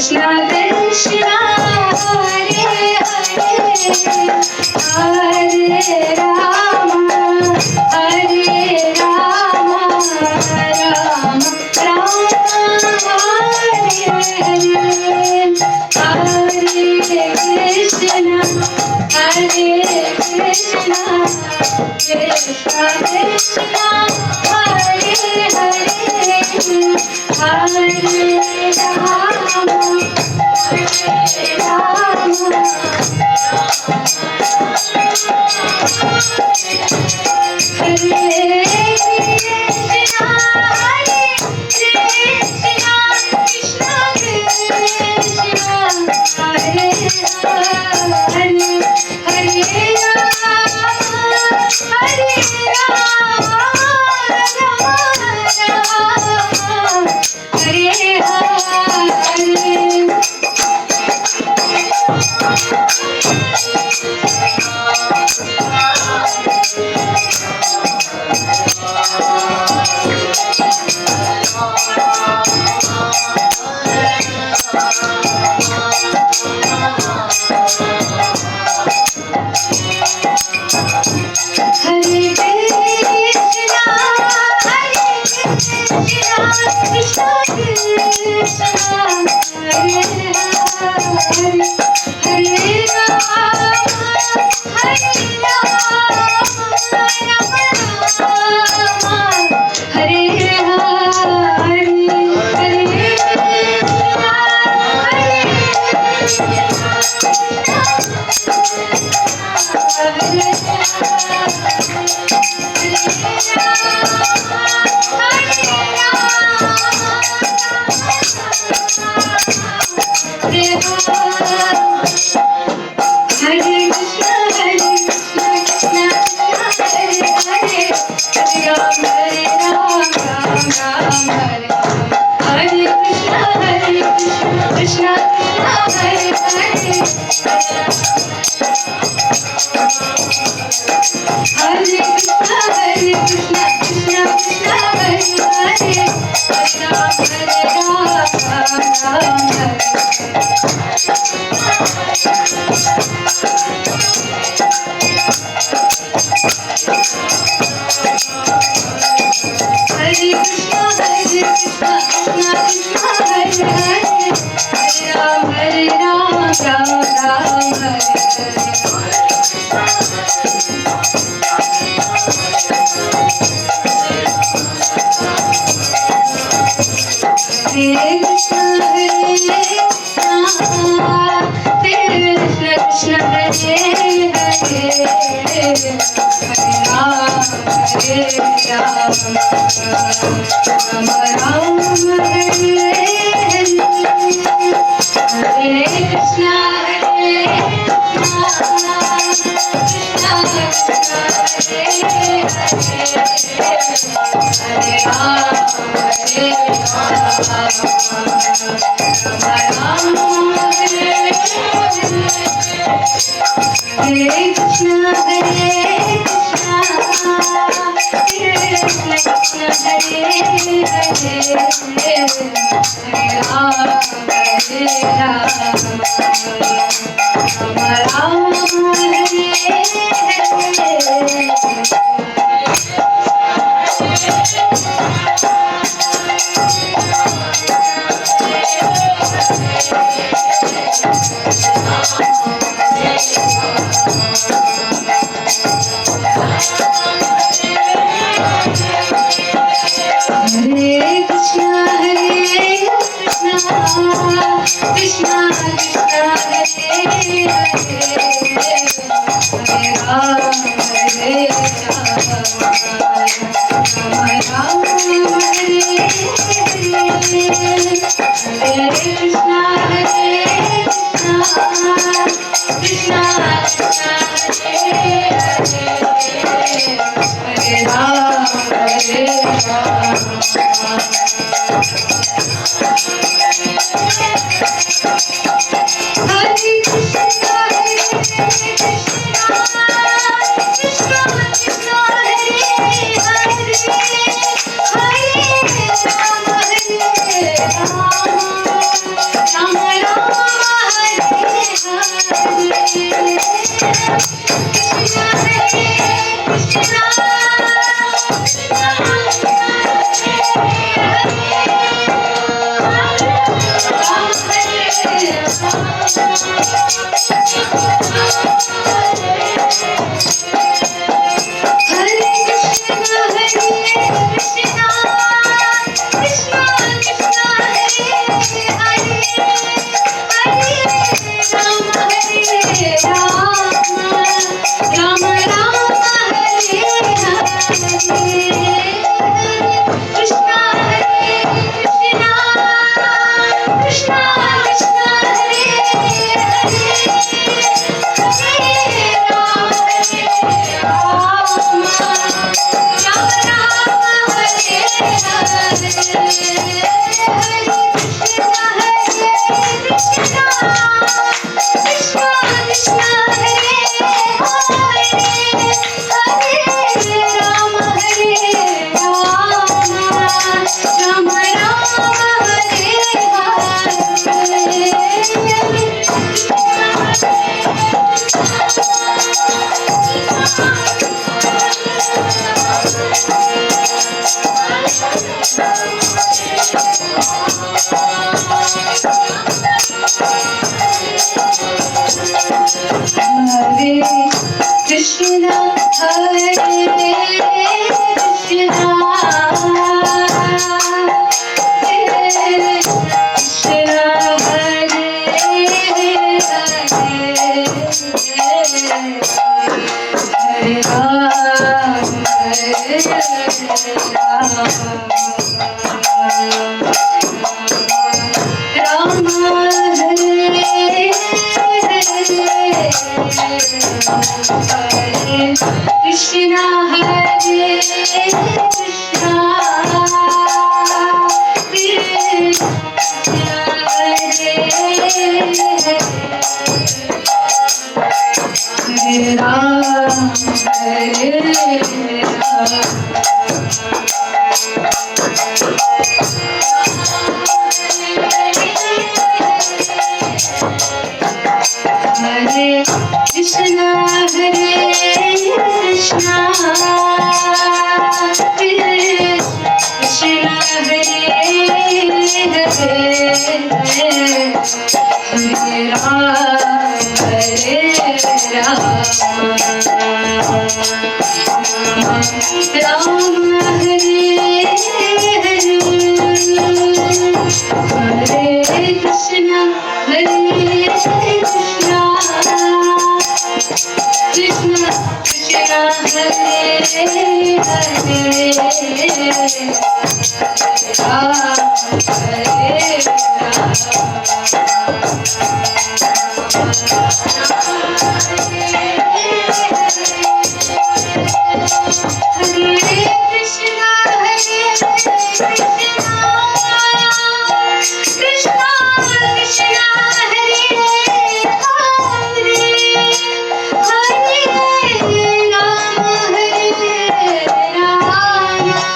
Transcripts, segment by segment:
Krishna Krishna Hare Hare Hare Krishna, Hare Krishna, Krishna, Hare Krishna, Hare Ram, Hare Ram. Hare Krishna, Hare Krishna, Krishna Hare Hare, Hare Ram, Hare Ram, Ram Hare Hare, Hare Krishna,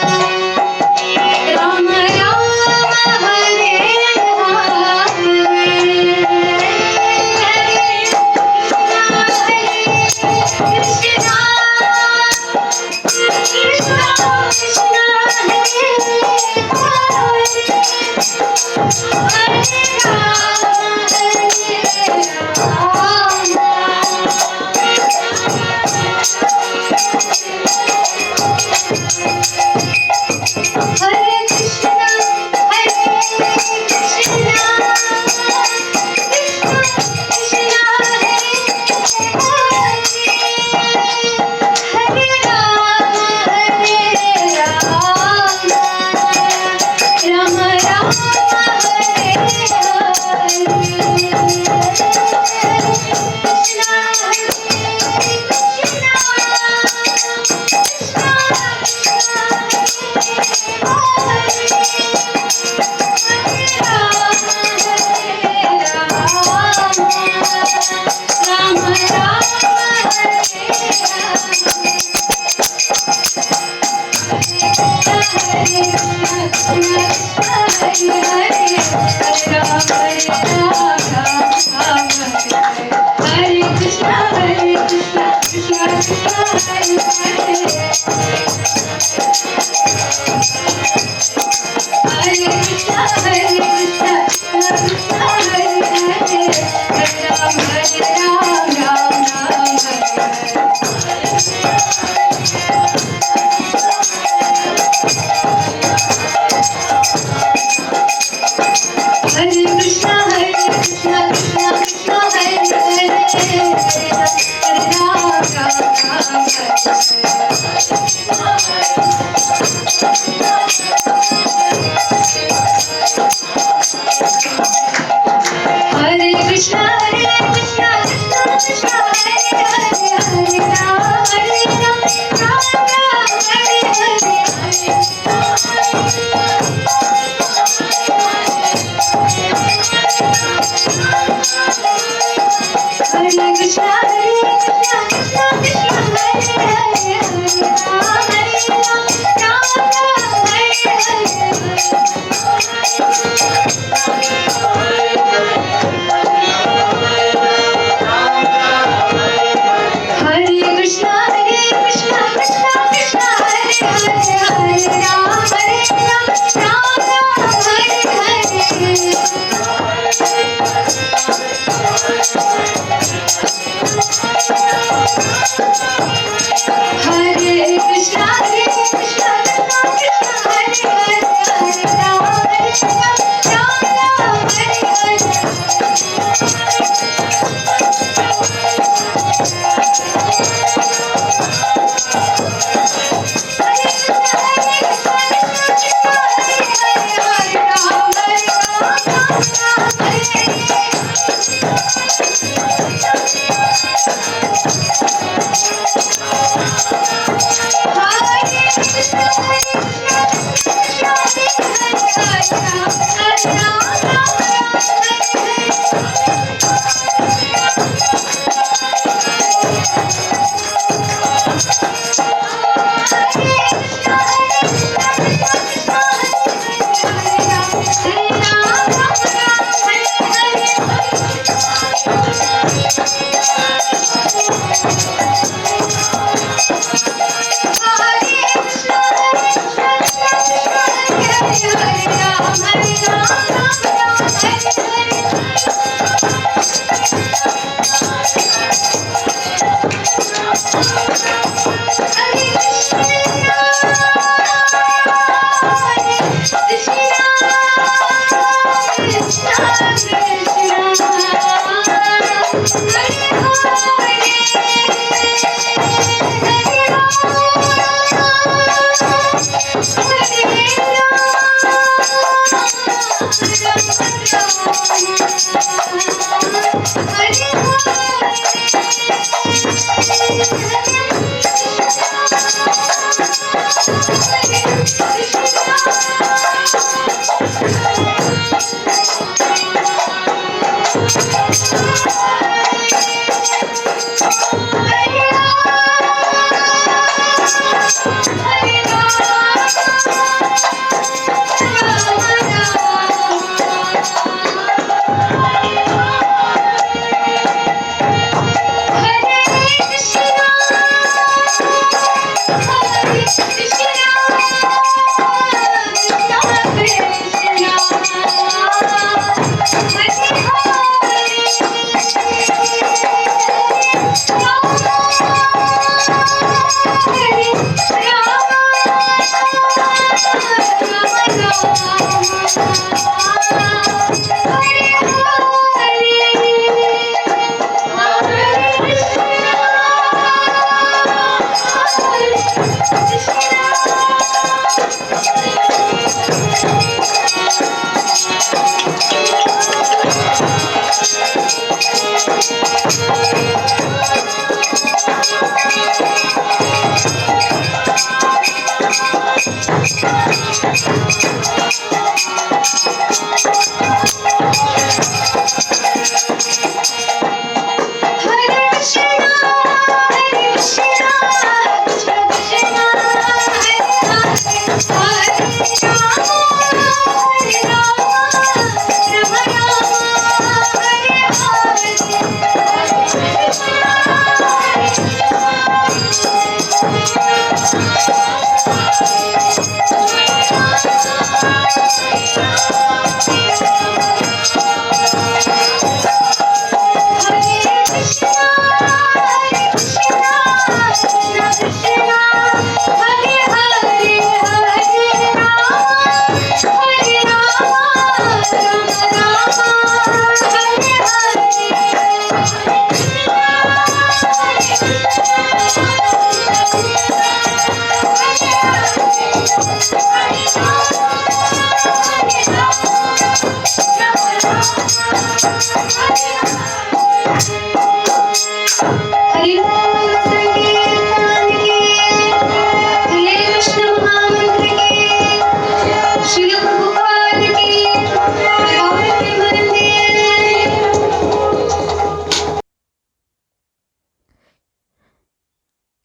Hare Krishna, Krishna Krishna Hare Hare, Ram Hare Ram. Hare Krishna, Krishna Krishna, Hare Hare, Hare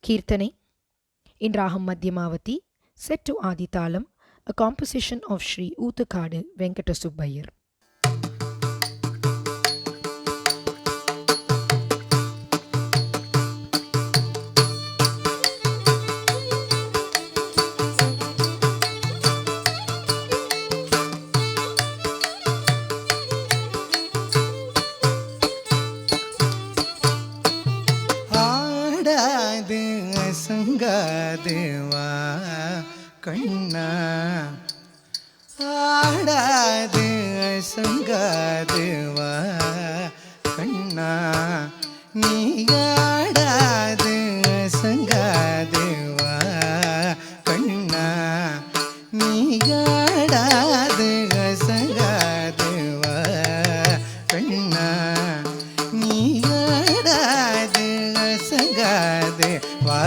Kirtane in Raham Madhyamavati, set to Aditalam, a composition of Sri Oothakadu Venkata Subbayar. தேவா கண்ணா ஆடாது சங்காதேவா கண்ணா நீ ஆடாது சங்காதேவா கண்ணா நீ ஆடாது சங்காதேவா கண்ணா நீ ஆடாது சங்காதேவா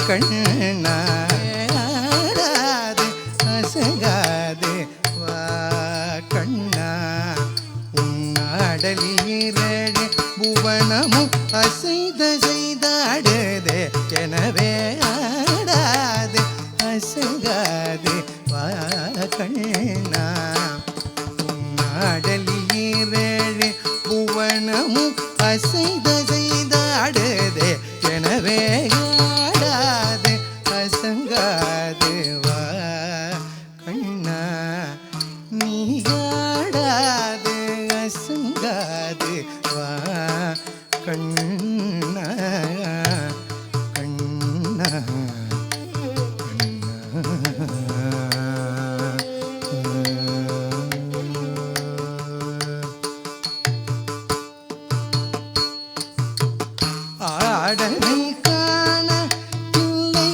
கண்ணா ஆடாது அசங்காதேவா கண்ணா உன்னாடலிரழி புவனமும் அசைத செய்தாடுதே எனவே ஆடாது அசங்காதேவா கண்ணா உன்னாடலிரழி புவனமும் அசைத செய்தாடுதே ஆடலை காண இல்லை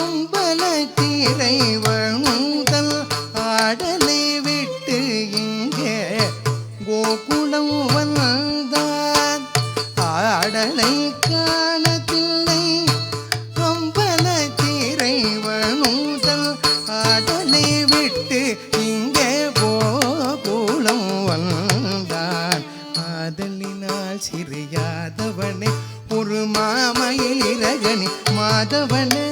அம்பல திரைவணுதல் ஆடலை விட்டு இங்கே கோகுலம் வந்தான் ஆடலை காணத்தில்லை அம்பல திரைவணுதல் ஆடலை விட்டு இங்கே கோகுலம் வந்தான் ஆதலினால் சிறியாதவனே ஒரு மாமையில் இரகனி மாதவனே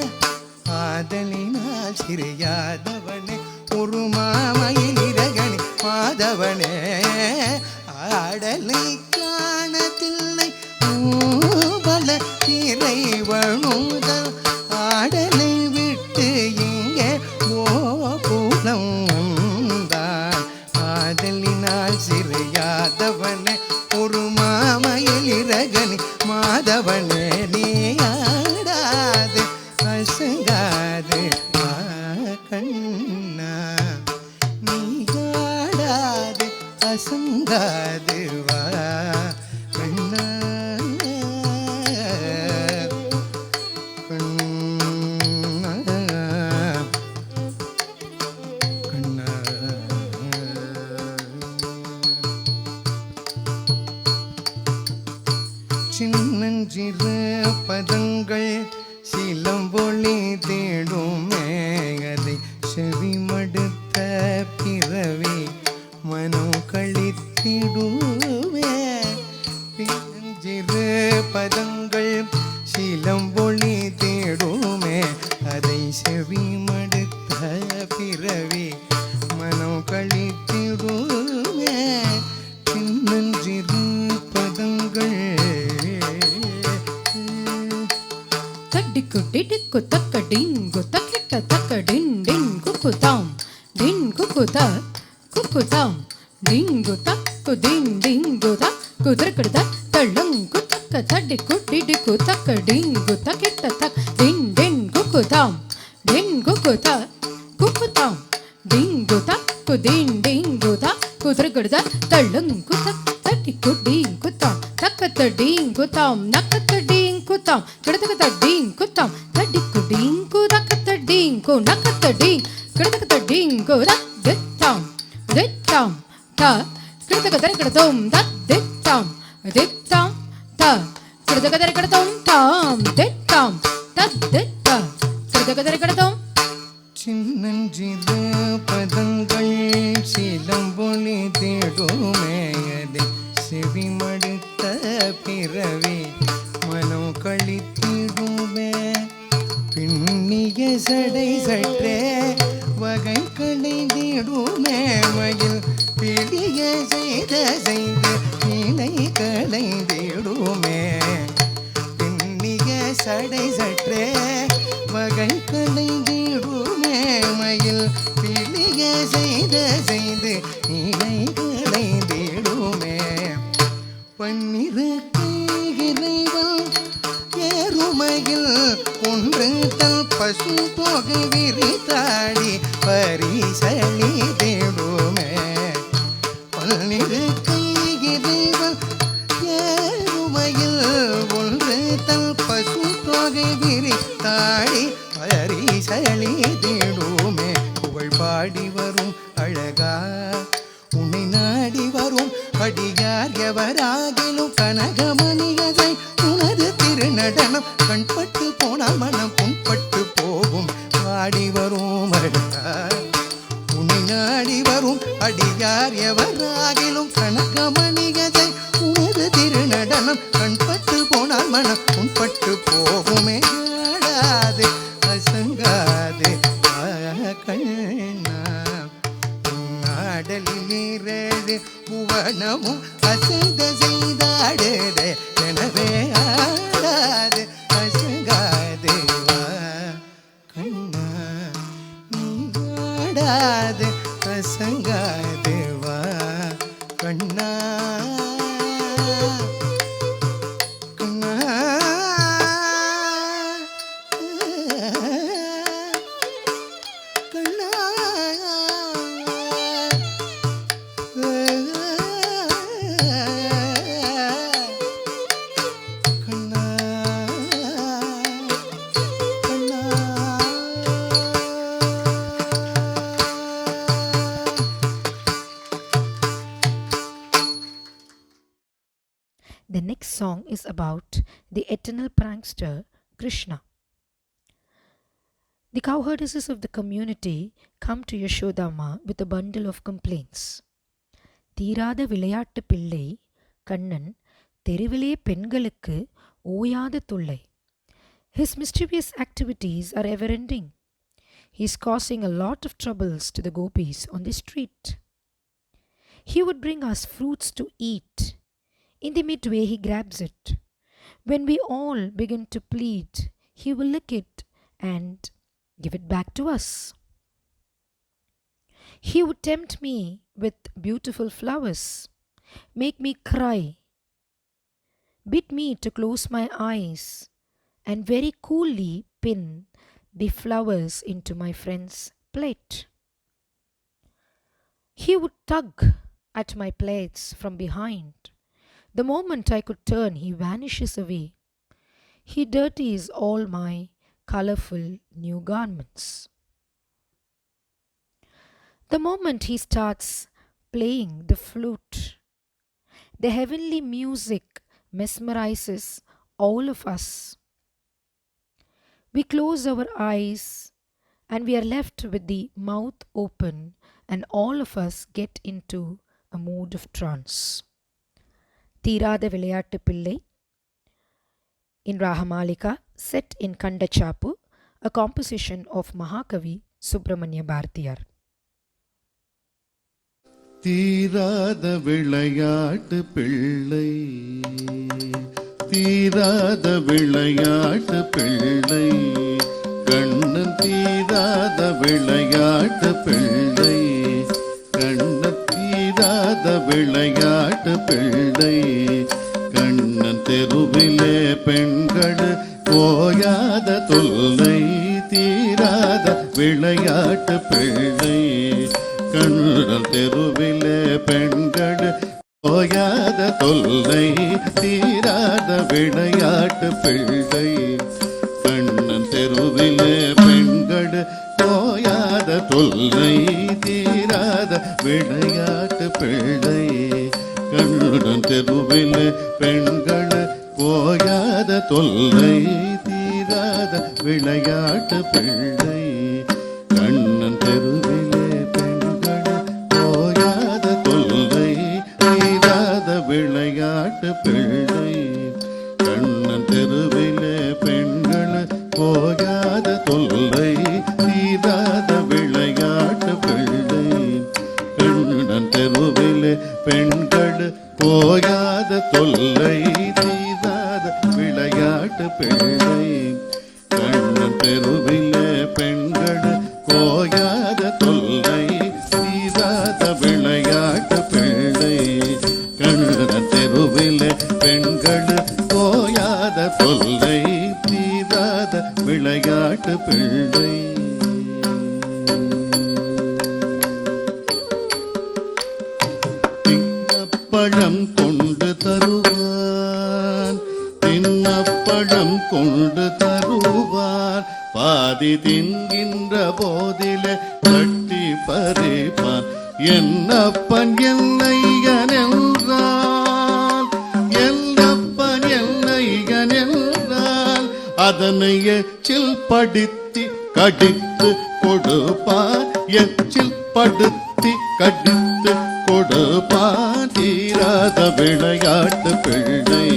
ஆதலினால் சிறியாதவனே ஒரு மாமையில் இரகனி மாதவனே ஆடலை காணத்தில்லை பல திரைவணுதல் ஆடலை விட்டு இங்கே கோகுலம் வந்தான் ஆதலினால் சிறையாதவனே ஒரு மாமையில் இரகனி மாதவனே நீ ஆடாது அசங்காது கண்ணா நீ ஆடாது அசங்காது வா கண்ணா சின்னஞ்சிறு பதங்கள் சிலம்பொழி தேடுமே அதை செவிமடுத்த பிறவி மனம் கழித்திடுவே சின்னஞ்சிறு பதங்கள் சிலம்பொழி தேடுமே அதை செவிமடுத்த பிறவி மனம் கழித்திடுவே சின்னஞ்சிறு பதங்கள் தட்டிக்கு டிடிக்கு தக்க டிங்கு தக்கிட்ட தக்க டின் டின் குக்குதாம் டின் குக்குதா குக்குதாம் டிங்கு தக்கு டின் டிங்கு தக் குதிரக்கடுத தள்ளங்கு தக்க தட்டிக்கு டிடிக்கு தக்க டிங்கு தக்கிட்ட தக் டின் டின் குக்குதாம் டின் குக்குதா குக்குதாம் டிங்கு தக்கு டின் டிங்கு தக் குதிரக்கடுத தள்ளங்கு தக் தட்டிக்கு டிங்கு தாம் தக்கத்த டிங்கு தாம் நக்கத்த டிங்கு தாம் கிடத்தக்கத்த டிங்கு தாம் தட்டிக்கு டிங்கு தக்கத்த டிங்கு நக்கத்த டிங் கிடத்தக்கத்த டிங்கு தக் தித்தாம் தித்தாம் த கிடத்தக்கத்த கிடத்தோம் தத் தித்தாம் தித்தாம் த கிடத்தக்கத்த கிடத்தோம் தாம் தித்தாம் தத் தித்தா கிடத்தக்கத்த கிடத்தோம் சின்னஞ்சிறு பதங்கள் சிலம்பொழி தேடுமே அதை செவிமடுத்த பிறவி மனம் கழித்திடுமே பின்னிய சடை சற்றே வகை களைந்திடுமே மயில் பிடிய செய்த இணை களைந்திடுமே பின்னிய சடை சற்றே வகை களைந்திடுமே மயில் பிடிய செய்த இணை களைந்திடுமே பன்னிரு இறைவன் ஏறுமையில் ஒன்று தல் பசு தொகை விரித்தாடி பரிசளி தேடுமே பன்னிரு இறைவன் ஏறுமையில் ஒன்று தல் பசு தொகை விரித்தாடி பரிசளி தேடுமே புகழ் பாடி வரும் அழகா உன்னை நாடி வரும் அடியார் எவராகிலும் கனகமணியதை உனது திருநடனம் கண்பட்டு போனால் மனம் புண்பட்டு போகும் பாடி வரும் அழகா உன்னை நாடி வரும் அடியார் எவராகிலும் கனகமணியதை உனது திருநடனம் கண்பட்டு போனால் மனம் புண்பட்டு போகுமே ஆடாது அசங்காது கண்ணா ஆடலில் நீரேழு புவனமும் அசைந்த செய்தாடுதே எனவே ஆடாது அசங்காது கண்ணா நீ ஆடாது அசங்காது கண்ணா கண்ணா கண்ணா song is about the eternal prankster Krishna. The cowherdesses of the community come to Yashodama with a bundle of complaints. தீராத விளையாட்டு பிள்ளை கண்ணன் தெருவிலே பெண்களுக்கு ஓயாத தொல்லை. His mischievous activities are ever-ending. He is causing a lot of troubles to the gopis on the street. He would bring us fruits to eat. In the midway, he grabs it. When we all begin to plead, he will lick it and give it back to us. He would tempt me with beautiful flowers, make me cry, bid me to close my eyes, and very coolly pin the flowers into my friend's plate. He would tug at my plaits from behind. The moment I could turn, he vanishes away. He dirties all my colorful new garments. The moment he starts playing the flute, the heavenly music mesmerizes all of us. We close our eyes and we are left with the mouth open, and all of us get into a mood of trance. தீராத விளையாட்டு பிள்ளை in Rahamalika, set in Kandachapu, a composition of Mahakavi Subramanya Bharatiyar. தீராத விளையாட்டு பிள்ளை, தீராத விளையாட்டு பிள்ளை கண்ணன், தீராத விளையாட்டு பிள்ளை கண்ணன், தீராத விளையாட்டு பிள்ளை கண்ணன், தெருவிலே பெண்கள் போயாத தொல்லை, தீராத விளையாட்டு பிள்ளை கண்ணன், தெருவிலே பெண்கள் போயாத தொல்லை, தீராத விளையாட்டு பிள்ளை கண்ணன், தெருவிலே பெண்கள் போயாத தொல்லை, தீராத விளையாட்டு பிள்ளை கண்ணன், தெருவிலே பெண்கள் போயாத தொல்லை, தீராத விளையாட்டு பிள்ளை கண்ணன், தெருவிலே பெண்கள் போயாத தொல்லை, தீராத விளையாட்டு பிள்ளை கண்ணன், தெருவிலே பெண்கள் போயாத தொல்லை, தீராத விளையாட்டு பிள்ளை கண்ணன், தெருவிலே பெண்கள் போயாத தொல்லை, தீராத விளையாட்டு பிள்ளை கண்ணன், தெருவிலே பெண்கள் போயாத தொல்லை, தீராத விளையாட்டு பிள்ளை கண்ணன், தெருவிலே பெண்கள் போயாத தொல்லை, தீராத விளையாட்டு பிள்ளை. தின்னப்பழம் கொண்டு தருவான், தின்னப்பழம் கொண்டு தருவான், பாதி தின்கின்ற போதிலே கட்டி பறிப்பான், என்னப்பன் என்னையன் என்றால், என்னப்பன் என்னையன் என்றால் அதனை எச்சில் படித்து கடித்து கொடுப்பான், எச்சில் படுத்தி கடித்து கொடுப்பான், தீராத விளையாட்டு பிள்ளை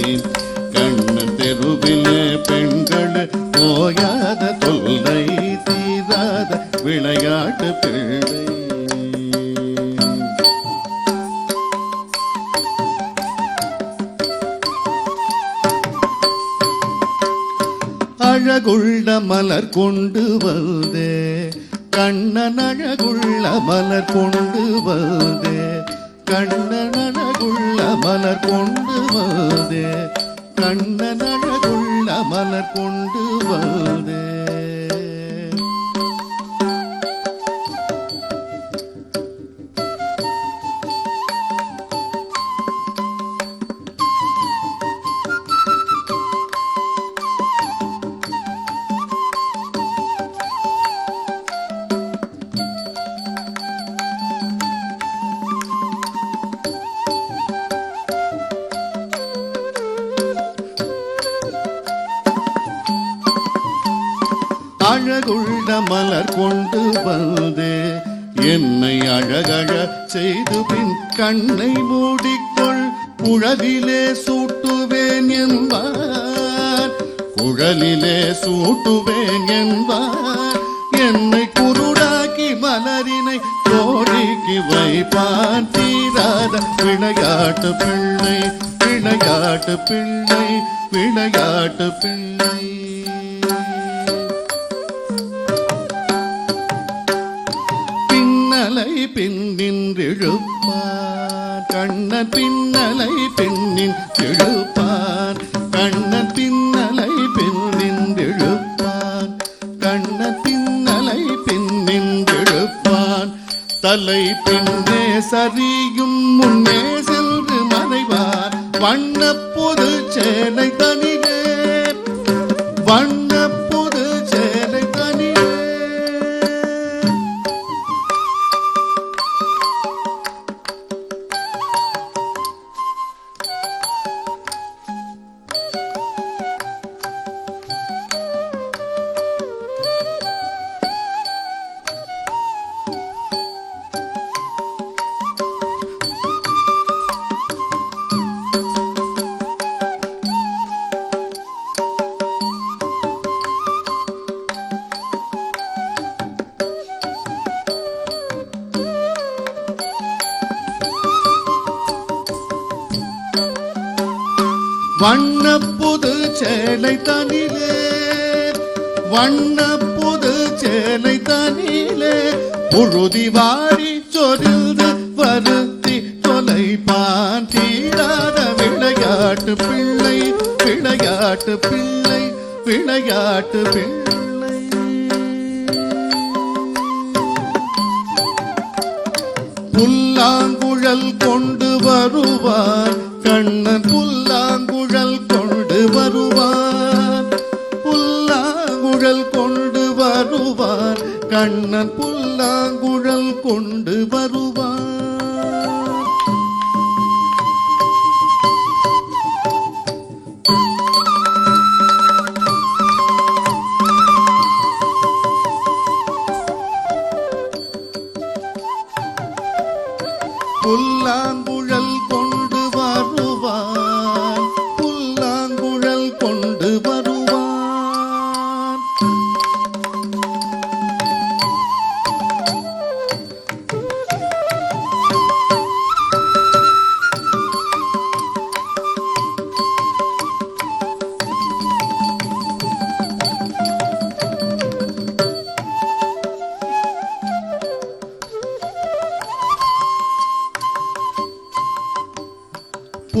கண்ணன், தெருவிலே பெண்கள் போயாத தொல்லை, தீராத விளையாட்டு பிள்ளை. அழகுள்ள மலர் கொண்டு வந்தே கண்ணன், அழகுள்ள மலர் கொண்டு வந்தே கண்ணன், அழகுள்ள மலர் கொண்டு வந்தே கண்ணன், அழகுள்ள மலர் கொண்டு வந்தே. அழகுள்ள மலர் கொண்டு வந்தே என்னை அழகழ செய்து பின் கண்ணை மூடிக்கொள் குழலிலே சூட்டுவேன் என்பார் குழலிலே சூட்டுவேன் என்பார் என்னை குருடாக்கி மலரினை கோடிக்கு வைப்பான் தீராத விளையாட்டு பிள்ளை விளையாட்டு பிள்ளை விளையாட்டு பிள்ளை பின்னலை பின்னின்றிழுப்பான் கண்ணன் பின்னலை பின்னின்றிழுப்பான் கண்ணன் பின்னலை பின்னின்றிழுப்பான் கண்ணன் பின்னலை பின்னின்றிழுப்பான் தலை பின்னே சரியும் முன்னே சென்று மறைவார் வண்ணப்புது சேலை தனிலே வண்ணப்புது சேலை தனிலே வண்ணப்புது சேலை தனிலே வண்ணப்புது சேலை தனிலே புழுதி வாரி சொரிந்து வருத்தி தொலைப்பான் தீராத விளையாட்டு பிள்ளை விளையாட்டு பிள்ளை விளையாட்டு பிள்ளை புல்லாங்குழல் கொண்டு வருவார் கண்ணன் புல்லாங்குழல் கொண்டு வருவார் புல்லாங்குழல் கொண்டு வருவார் கண்ணன் புல்லாங்குழல் கொண்டு வருவார் புல்லாங்குழல் கொண்டு வருவான் புல்லாங்குழல் கொண்டு வருவான்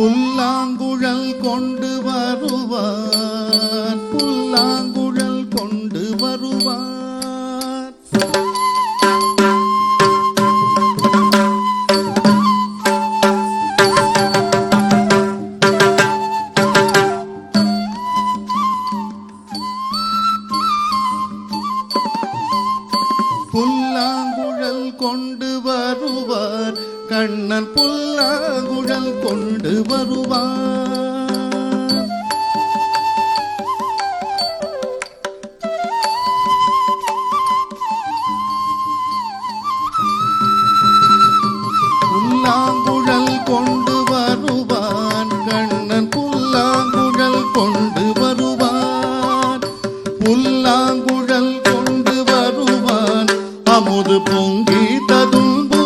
புல்லாங்குழல் கொண்டு வருவான் புல்லாங்குழல் கொண்டு வருவான் புல்லாங்குழல் கொண்டு வருவார் கண்ணன் புல்லாங்குழல் கொண்டு வருவார் புல்லாங்குழல் கொண்டு வருவான் கண்ணன் புல்லாங்குழல் கொண்டு வருவான் புல்லாங்குழல் கொண்டு வருவான் அமுது பொங்கி ததும்பு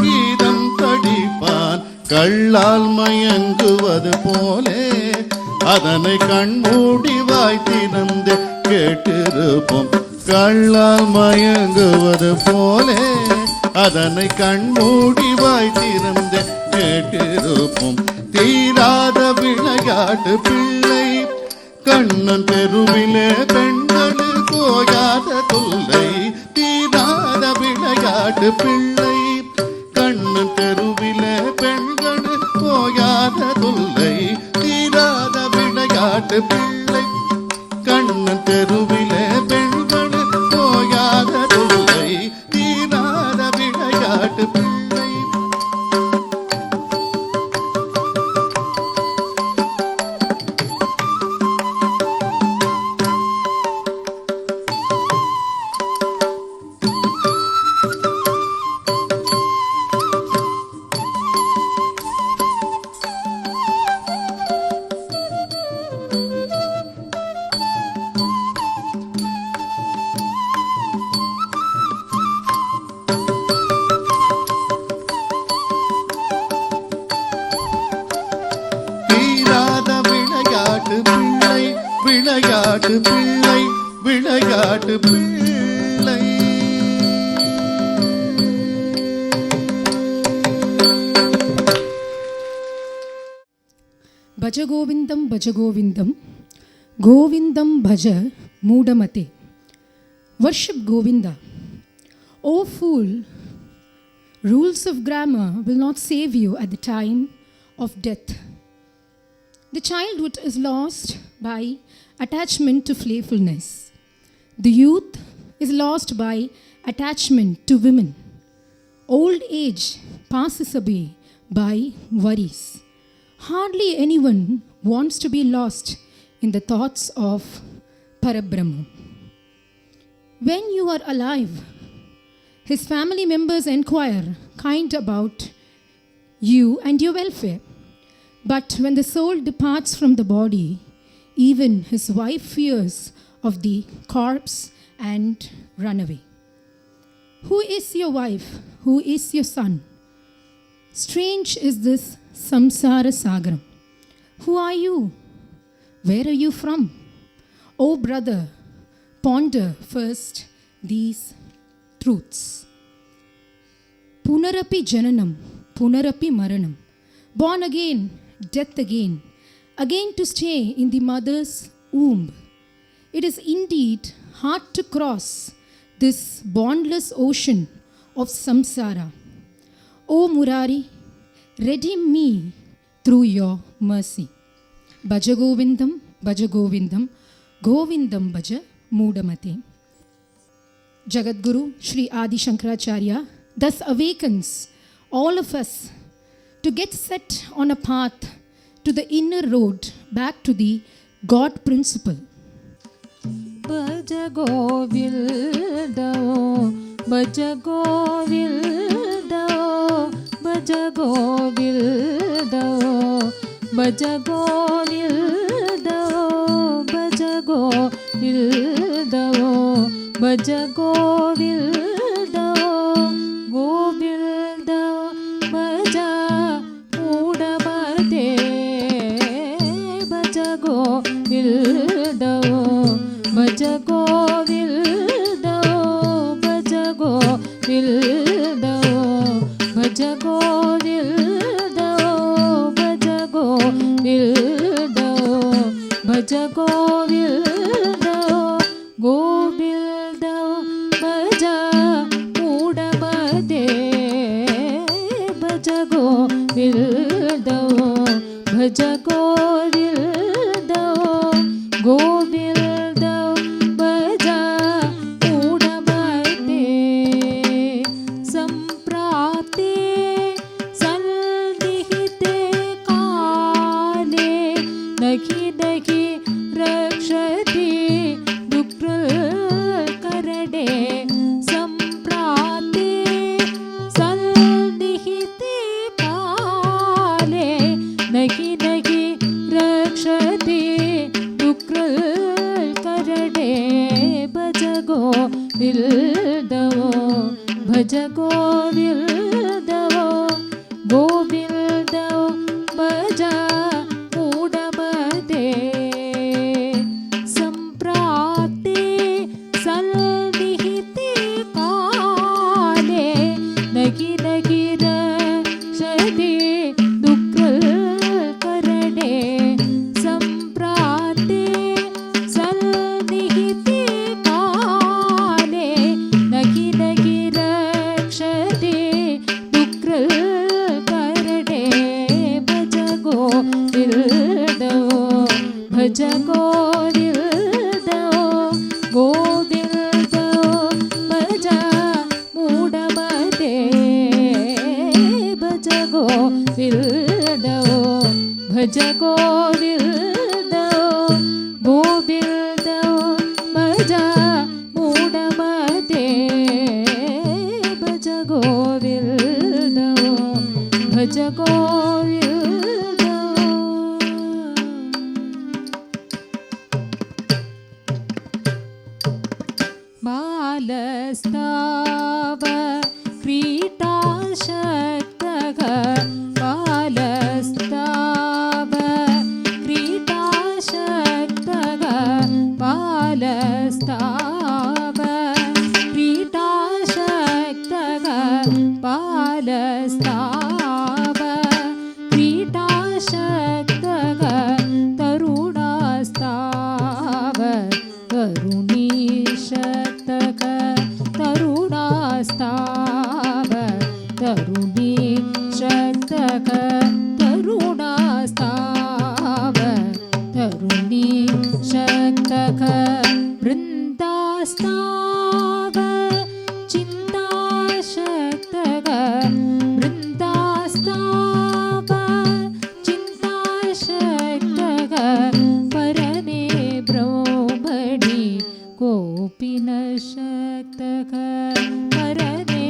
கீதம் தடிப்பான் கள்ளால் மயங்குவது போலே அதனை கண்மூடி வாய் திறந்து கேட்டிருப்போம் கள்ளால் மயங்குவது போலே அதனை கண்மூடி வாய் திறந்து கேட்டிருப்போம் தீராத விளையாட்டு பிள்ளை கண்ணன் தெருவிலே பெண்களில் போயாத தொல்லை தீராத விளையாட்டு பிள்ளை கண்ணன் தெருவிலே பெண்கள் போயாத தொல்லை தீராத விளையாட்டு பிள்ளை கண்ணன் தெருவிலே பெண்கள் போயாத தொல்லை தீராத விளையாட்டு பிள்ளை விளையாட்டு பிள்ளை விளையாட்டு பிள்ளை. భజ గోవిందం భజ గోవిందం గోవిందం భజ మూఢమతే. Worship Govinda. O fool, rules of grammar will not save you at the time of death. The childhood is lost by attachment to playfulness. The youth is lost by attachment to women. Old age passes away by worries. Hardly anyone wants to be lost in the thoughts of Parabrahma. When you are alive, his family members inquire kind about you and your welfare. But when the soul departs from the body, even his wife fears of the corpse and run away. Who is your wife? Who is your son? Strange is this samsara sagaram. Who are you? Where are you from? O brother, ponder first these truths. Punarapi jananam, punarapi maranam. Born again, death again, again to stay in the mother's womb. It is indeed hard to cross this boundless ocean of samsara. O Murari, redeem me through your mercy. Bhaja Govindam, Bhaja Govindam, Govindam Bhaja Moodamate. Jagadguru Sri Adi Shankaracharya thus awakens all of us to get set on a path to the inner road back to the God principle. Bhaja Govinda, Bhaja Govinda, Bhaja Govinda, Bhaja Govinda, Bhaja Govinda, Bhaja Govinda, Govinda, Bhaja Moodamate, Bhaja Govinda, Bhaja Govinda, Bhaja Govinda, Bhaja Govinda, Bhaja Govinda, Bhaja Govinda, Govinda, Bhaja Moodamate, Bhaja Govinda, Bhaja Govinda, Govinda, Bhaja Moodamate. Samprapte sandihite kale, nakhi nakhi rakshati dukral karade. Samprapte sandihite kale, nakhi nakhi rakshati dukral karade. Bhaja Govinda, Bhaja Govinda, Govinda, Bhaja Moodamate. Samprapte sandihite kale, nakhi nakhi rakshati dukral karade. Samprapte sandihite kale, nakhi nakhi rakshati dukral karade. Bhaja Govinda, Bhaja Govinda, Govinda, Bhaja Moodamate. Bhaja Govinda, Bhaja Govinda, Govinda, Bhaja Moodamate. Bhaja Govinda, Bhaja Govinda. Balastava Kritashaktaka, Balastava Kritashaktaka, पालस्ताव क्रीडाशक्तः पालस्ताव क्रीडाशक्तः तरुणास्ताव तरुणीशक्तः तरुणास्ताव तरुणीशक्तः तरुणास्ताव तरुणीशक्तः वृन्दास्ताव चिन्ताशक्तः वृन्दास्ताव चिन्ताशक्तः परमे ब्रह्मणि कोऽपि न शक्तः परमे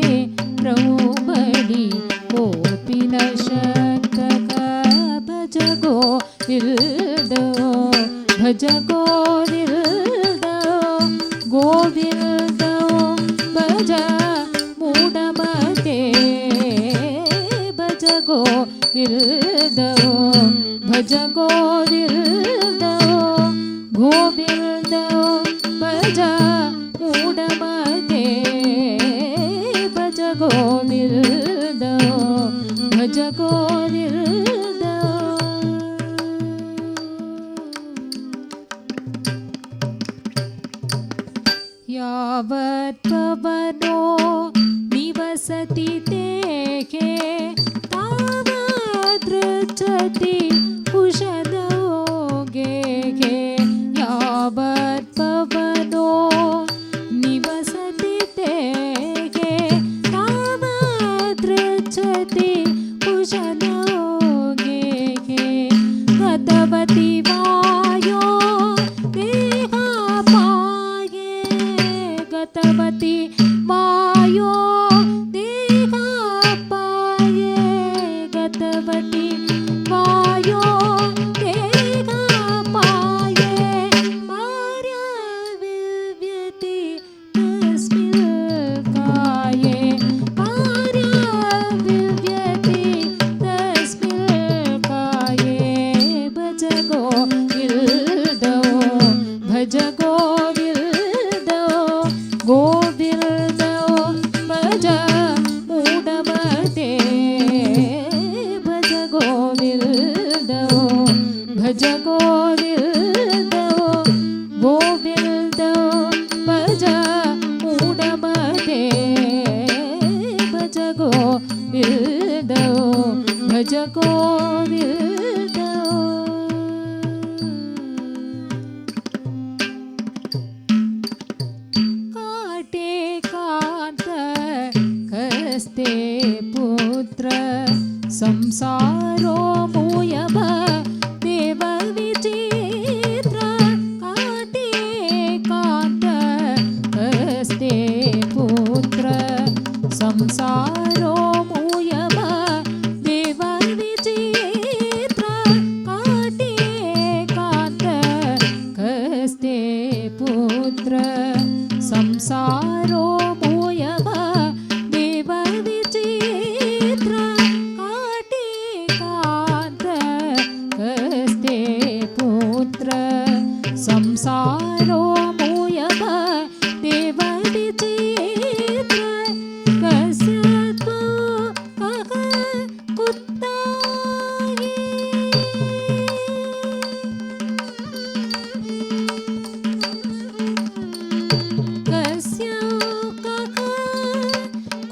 ब्रह्मणि कोऽपि न शक्तः भज गोविन्दो भज गोविन्दो गोविन्दो भज मूढमते भज गोविन्दो भज गोविन्दो गोविन्दो भज मूढमते भज गोविन्दो भज गोविन्दो यावत् पवनो निवसति तेहे तावत् रुचति कुशलोगे यावत् पवनो निवसति तेहे तावत् रुचति कुशलोगे गतवति वायो देहापाये गतवति वायो देहापाये गतवति वायो देहापाये पार्याविव्यति तस्मिन् काये पार्याविव्यति तस्मिन् काये भज गोविन्दो भज गोविन्दो गोविन्दो भज मूढमते भज गोविन्दो भज गोविन्दो गोविन्दो भज मूढमते भज गोविन्दो भज गोविन्दो काटे कान्त कस्ते पुत्र संसारो मूयव देव विचित्र काटे कान्त कस्ते पुत्र संसारो मूयव देव विचित्र काटे कान्त कस्ते पुत्र संसारो मूयव देव विचित्र काटे कान्त कस्ते पुत्र संसारो मूयव देव विचित्र कस्य त्वं कः कुत्ताये कस्य कः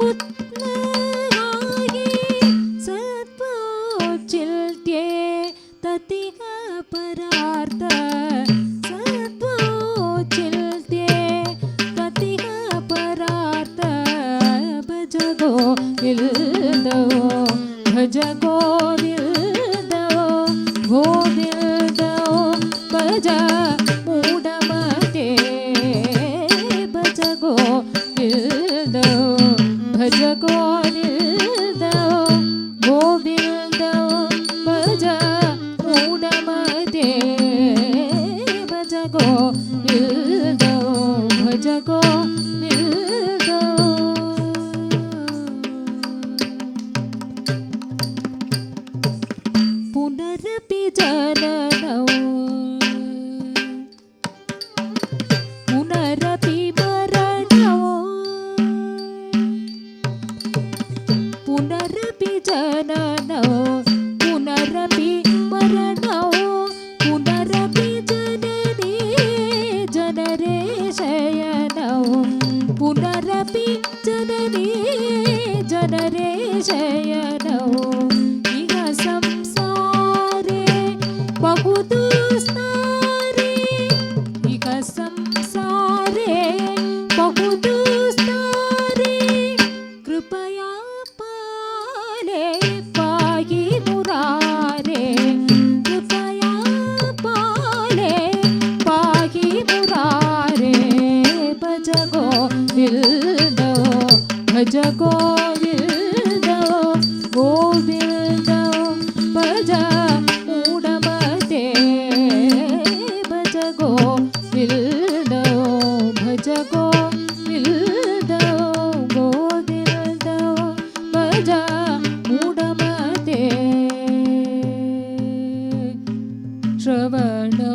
कुत्ताये सत्त्वोचिल्त्ये ततिह परार्थ सत्त्वोचिल्त्ये ततिह परार्थ भज गोविन्दो भज गोविन्दो गोविन्दो भज मूढमते भज गोविन्दो भज गोविन्दो गोविन्दो भज मूढमते भज गोविन्दो भज गोविन्दो पुनरपि जननौ पुनर शयनौ पुनरपि जननी जनरे शयनौ इह संसारे बहुदुस्तारे इह संसारे बहुदुस्तारे कृपया पाले पाहि मुरारे कृपया पाले पाहि मुरारे भज गोविन्द भज गोविन्द गोविन्द भज मूढमते भज गोविन्द भज गोविन्द गोविन्द भज मूढमते श्रवणौ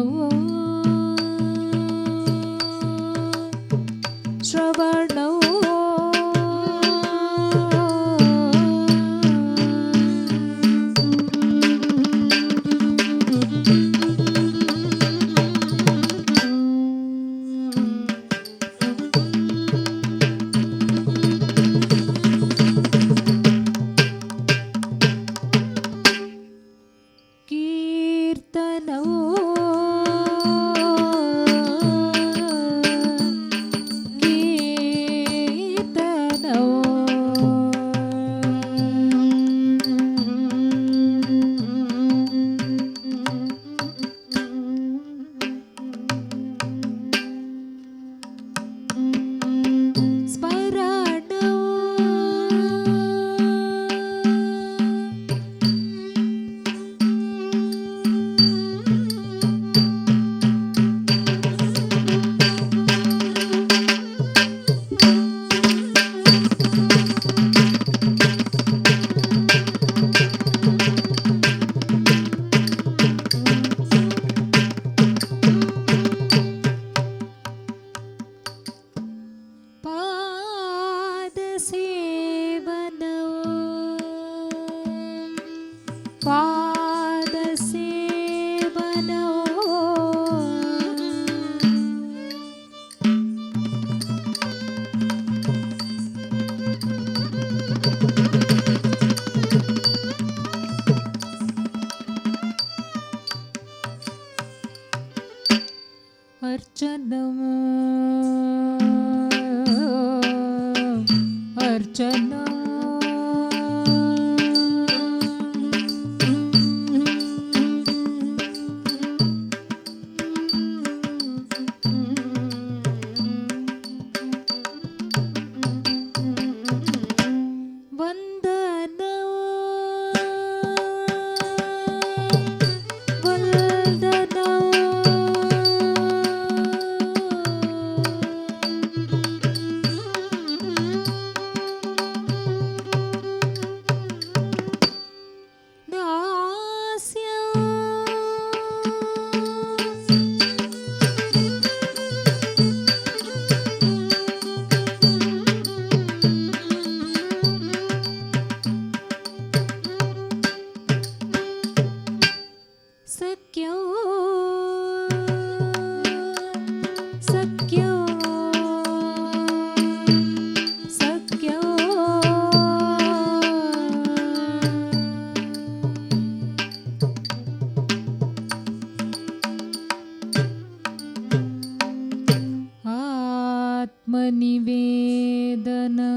श्रवणौ कीर्तनौ कीर्तनौ स्मरणौ पादसेवनौ पादसेवनौ अर्चनम् अर्चना वन्दनौ वन्दनौ सख्यौ सख्यौ सख्यौ आत्मनिवेदनौ